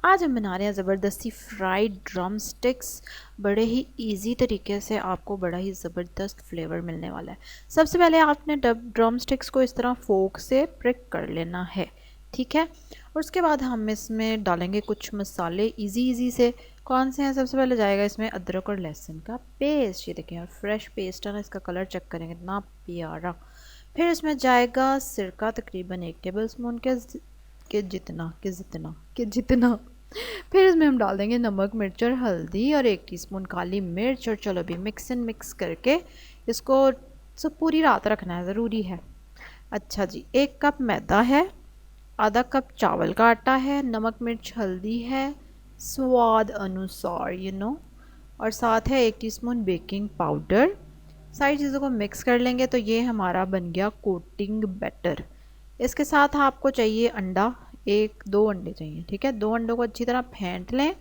आज हम बना रहे हैं ज़बरदस्ती फ्राइड ड्रम स्टिक्स। बड़े ही इजी तरीके से आपको बड़ा ही ज़बरदस्त फ्लेवर मिलने वाला है। सबसे पहले आपने ड्रम स्टिक्स को इस तरह फोक से प्रिक कर लेना है, ठीक है। और उसके बाद हम इसमें डालेंगे कुछ मसाले इजी से। कौन से हैं? सबसे पहले जाएगा इसमें अदरक और लहसुन का पेस्ट। ये देखें और फ्रेश पेस्ट है ना, इसका कलर चेक करेंगे इतना प्यारा। फिर इसमें जाएगा सिरका तकरीबन 1 टेबल स्पून के जितना। फिर इसमें हम डाल देंगे नमक, मिर्च और हल्दी और 1 टीस्पून काली मिर्च। और चलो अभी मिक्स करके इसको सब पूरी रात रखना है, ज़रूरी है। अच्छा जी, 1 कप मैदा है, आधा कप चावल का आटा है, नमक मिर्च हल्दी है स्वाद अनुसार और साथ है 1 टीस्पून बेकिंग पाउडर। सारी चीज़ों को मिक्स कर लेंगे तो ये हमारा बन गया कोटिंग बैटर। इसके साथ आपको चाहिए अंडा, 1-2 अंडे चाहिए, ठीक है। 2 अंडों को अच्छी तरह फेंट लें।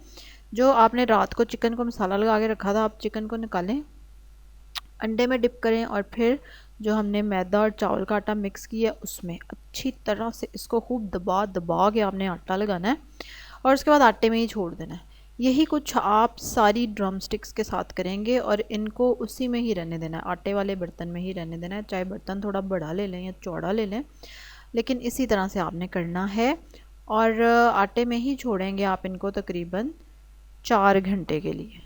जो आपने रात को चिकन को मसाला लगा के रखा था, आप चिकन को निकालें, अंडे में डिप करें और फिर जो हमने मैदा और चावल का आटा मिक्स किया उसमें अच्छी तरह से इसको खूब दबा दबा के आपने आटा लगाना है और उसके बाद आटे में ही छोड़ देना है। यही कुछ आप सारी ड्रम स्टिक्स के साथ करेंगे और इनको उसी में ही रहने देना है, आटे वाले बर्तन में ही रहने देना है। चाहे बर्तन थोड़ा बड़ा ले लें या चौड़ा ले लें, लेकिन इसी तरह से आपने करना है। और आटे में ही छोड़ेंगे आप इनको तकरीबन 4 घंटे के लिए,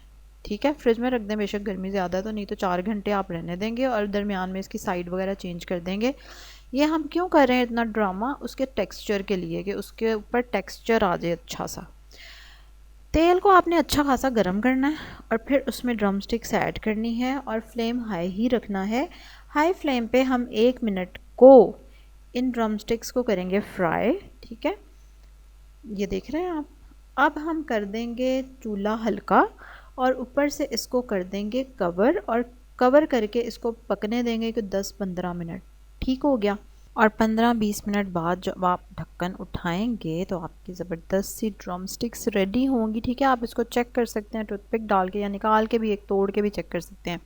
ठीक है। फ्रिज में रख दें, बेशक गर्मी ज़्यादा है तो, नहीं तो 4 घंटे आप रहने देंगे और दरमियान में इसकी साइड वगैरह चेंज कर देंगे। ये हम क्यों कर रहे हैं इतना ड्रामा? उसके टेक्सचर के लिए, कि उसके ऊपर टेक्सचर आ जाए अच्छा सा। तेल को आपने अच्छा खासा गर्म करना है और फिर उसमें ड्रम स्टिक्स ऐड करनी है और फ्लेम हाई ही रखना है। हाई फ्लेम पे हम 1 मिनट को इन ड्रम स्टिक्स को करेंगे फ्राई, ठीक है। ये देख रहे हैं आप। अब हम कर देंगे चूल्हा हल्का और ऊपर से इसको कर देंगे कवर और कवर करके इसको पकने देंगे कि 10-15 मिनट, ठीक हो गया। और 15-20 मिनट बाद जब आप ढक्कन उठाएंगे तो आपकी ज़बरदस्त सी ड्रम स्टिक्स रेडी होंगी, ठीक है। आप इसको चेक कर सकते हैं टूथपिक डाल के या निकाल के भी, एक तोड़ के भी चेक कर सकते हैं।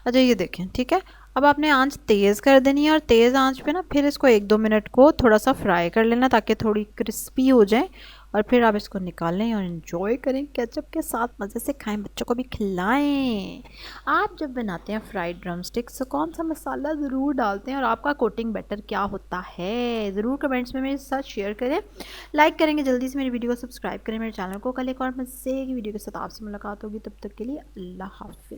अच्छा ये देखें, ठीक है। अब आपने आंच तेज़ कर देनी है और तेज़ आंच पे ना फिर इसको 1-2 मिनट को थोड़ा सा फ्राई कर लेना ताकि थोड़ी क्रिस्पी हो जाए। और फिर आप इसको निकालें और इन्जॉय करें, केचप के साथ मज़े से खाएं, बच्चों को भी खिलाएं। आप जब बनाते हैं फ्राइड ड्रम स्टिक्स तो कौन सा मसाला ज़रूर डालते हैं और आपका कोटिंग बैटर क्या होता है, ज़रूर कमेंट्स में मेरे साथ शेयर करें। लाइक करेंगे जल्दी से मेरी वीडियो को सब्सक्राइब करें मेरे चैनल को। कल एक और मज़े की वीडियो के साथ आपसे मुलाकात होगी, तब तक के लिए अल्लाह हाफिज़।